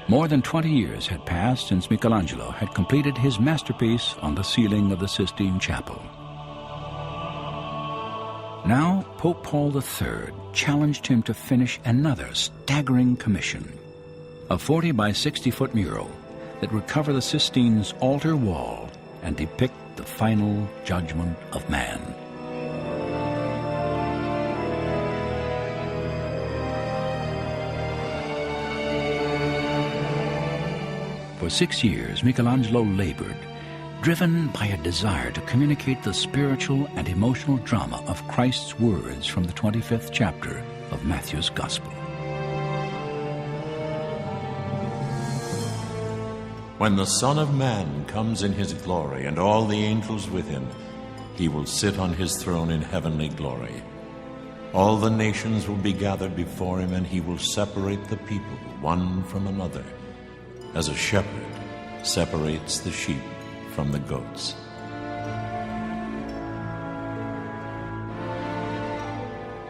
More than 20 years had passed since Michelangelo had completed his masterpiece on the ceiling of the Sistine Chapel. Now, Pope Paul III challenged him to finish another staggering commission, a 40 by 60-foot mural that would cover the Sistine's altar wall and depict the final judgment of man. For 6 years, Michelangelo labored, driven by a desire to communicate the spiritual and emotional drama of Christ's words from the 25th chapter of Matthew's Gospel. When the Son of Man comes in his glory and all the angels with him, he will sit on his throne in heavenly glory. All the nations will be gathered before him, and he will separate the people one from another, as a shepherd separates the sheep from the goats.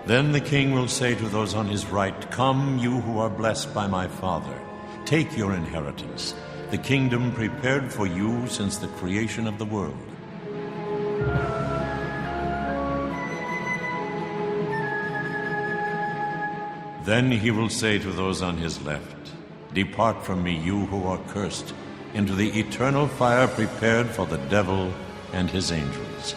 Then the king will say to those on his right, "Come, you who are blessed by my Father, take your inheritance, the kingdom prepared for you since the creation of the world. Then he will say to those on his left, "Depart from me, you who are cursed, into the eternal fire prepared for the devil and his angels."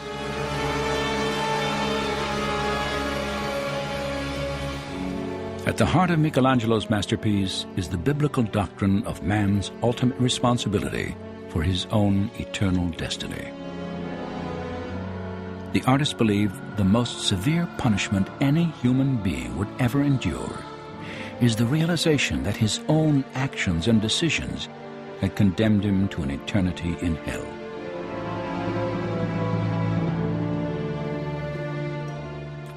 At the heart of Michelangelo's masterpiece is the biblical doctrine of man's ultimate responsibility for his own eternal destiny. The artist believed the most severe punishment any human being would ever endure is the realization that his own actions and decisions had condemned him to an eternity in hell.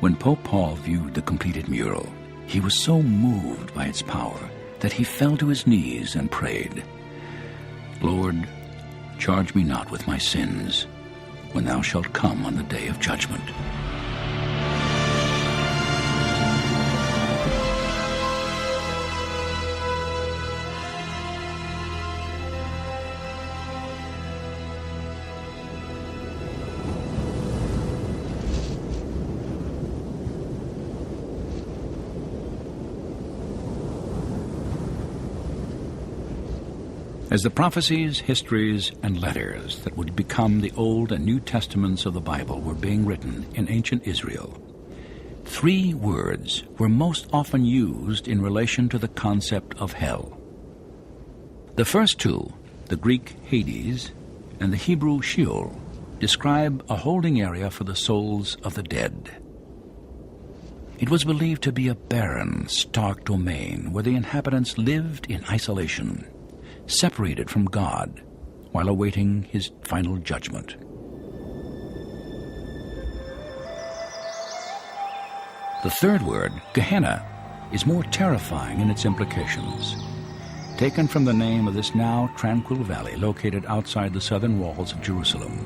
When Pope Paul viewed the completed mural, he was so moved by its power that he fell to his knees and prayed, "Lord, charge me not with my sins when thou shalt come on the day of judgment." As the prophecies, histories, and letters that would become the Old and New Testaments of the Bible were being written in ancient Israel, 3 words were most often used in relation to the concept of hell. The first 2, the Greek Hades and the Hebrew Sheol, describe a holding area for the souls of the dead. It was believed to be a barren, stark domain where the inhabitants lived in isolation, separated from God while awaiting his final judgment. The third word, Gehenna, is more terrifying in its implications. Taken from the name of this now tranquil valley located outside the southern walls of Jerusalem,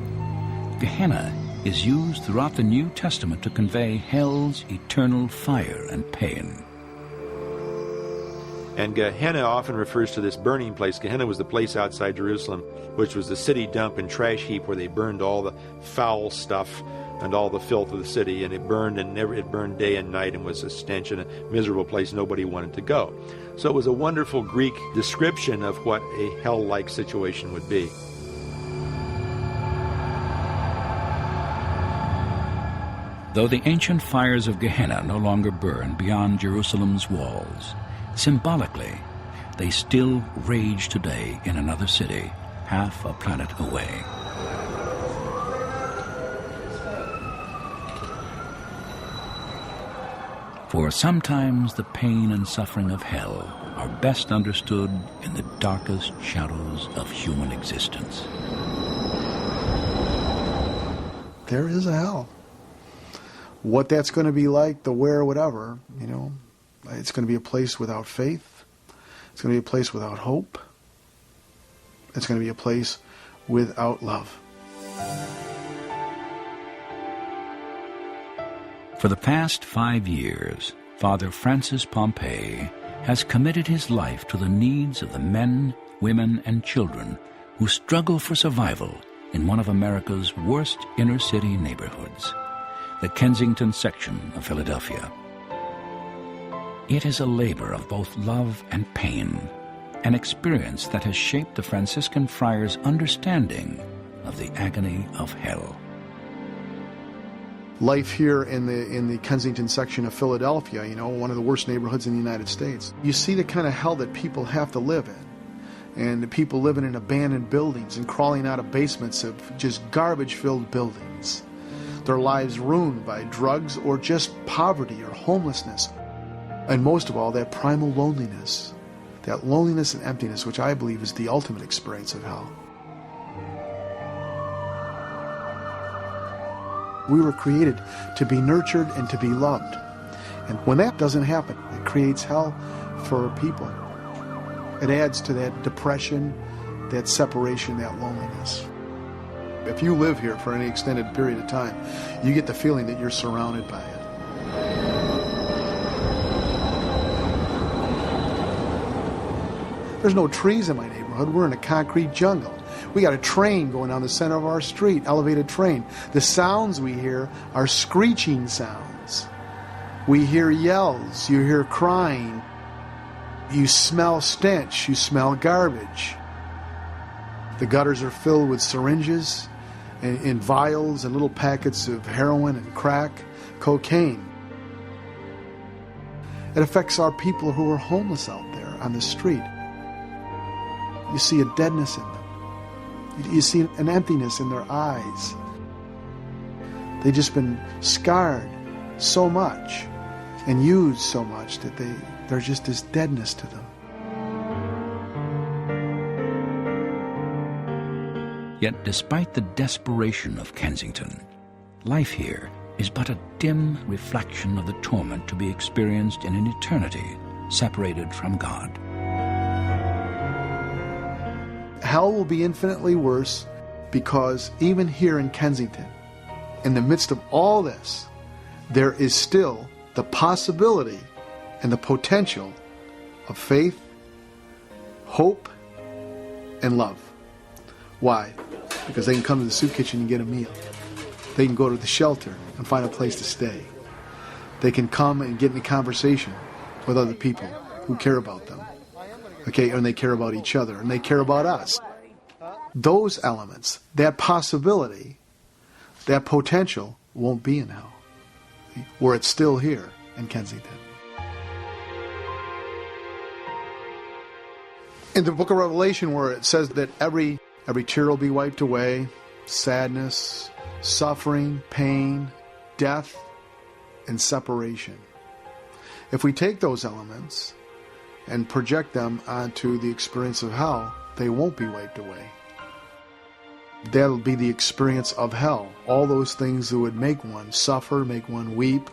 Gehenna is used throughout the New Testament to convey hell's eternal fire and pain. And Gehenna often refers to this burning place. Gehenna was the place outside Jerusalem, which was the city dump and trash heap where they burned all the foul stuff and all the filth of the city, and it burned day and night and was a stench and a miserable place nobody wanted to go. So it was a wonderful Greek description of what a hell-like situation would be. Though the ancient fires of Gehenna no longer burn beyond Jerusalem's walls, symbolically, they still rage today in another city, half a planet away. For sometimes the pain and suffering of hell are best understood in the darkest shadows of human existence. There is a hell. What that's going to be like, the where, whatever, it's going to be a place without faith. It's going to be a place without hope. It's going to be a place without love. For the past 5 years, Father Francis Pompey has committed his life to the needs of the men, women, and children who struggle for survival in one of America's worst inner-city neighborhoods, the Kensington section of Philadelphia. It is a labor of both love and pain, an experience that has shaped the Franciscan friars' understanding of the agony of hell. Life here in the Kensington section of Philadelphia, one of the worst neighborhoods in the United States. You see the kind of hell that people have to live in. And the people living in abandoned buildings and crawling out of basements of just garbage-filled buildings. Their lives ruined by drugs or just poverty or homelessness. And most of all, that primal loneliness. That loneliness and emptiness, which I believe is the ultimate experience of hell. We were created to be nurtured and to be loved. And when that doesn't happen, it creates hell for people. It adds to that depression, that separation, that loneliness. If you live here for any extended period of time, you get the feeling that you're surrounded by it. There's no trees in my neighborhood. We're in a concrete jungle. We got a train going down the center of our street, elevated train. The sounds we hear are screeching sounds. We hear yells, you hear crying. You smell stench, you smell garbage. The gutters are filled with syringes and vials and little packets of heroin and crack, cocaine. It affects our people who are homeless out there on the street. You see a deadness in them. You see an emptiness in their eyes. They've just been scarred so much and used so much that there's just this deadness to them. Yet despite the desperation of Kensington, life here is but a dim reflection of the torment to be experienced in an eternity separated from God. Hell will be infinitely worse because even here in Kensington, in the midst of all this, there is still the possibility and the potential of faith, hope, and love. Why? Because they can come to the soup kitchen and get a meal. They can go to the shelter and find a place to stay. They can come and get in a conversation with other people who care about them. Okay, and they care about each other, and they care about us. Those elements, that possibility, that potential won't be in hell, where it's still here in Kensington. In the book of Revelation, where it says that every tear will be wiped away, sadness, suffering, pain, death, and separation. If we take those elements and project them onto the experience of hell, they won't be wiped away. That'll be the experience of hell. All those things that would make one suffer, make one weep.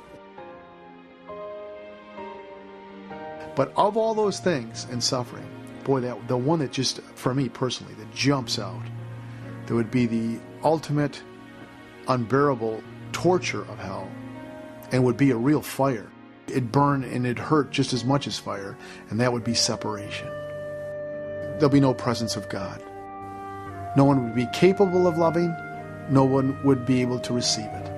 But of all those things and suffering, boy, the one that just, for me personally, that jumps out, that would be the ultimate unbearable torture of hell, and would be a real fire. It'd burn and it'd hurt just as much as fire, and that would be separation. There'll be no presence of God. No one would be capable of loving. No one would be able to receive it.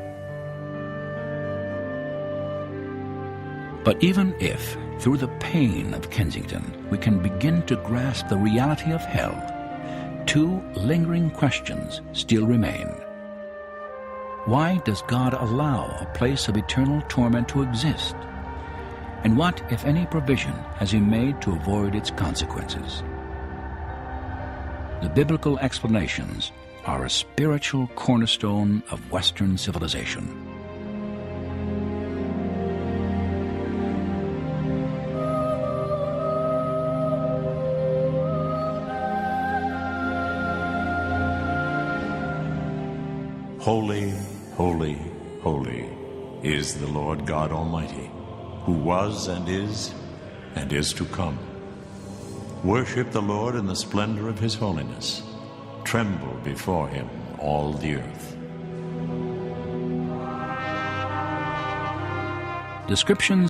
But even if, through the pain of Kensington, we can begin to grasp the reality of hell, two lingering questions still remain. Why does God allow a place of eternal torment to exist? And what, if any, provision has He made to avoid its consequences? The biblical explanations are a spiritual cornerstone of Western civilization. Holy, holy, holy is the Lord God Almighty, who was and is to come. Worship the Lord in the splendor of His holiness. Tremble before Him, all the earth. Descriptions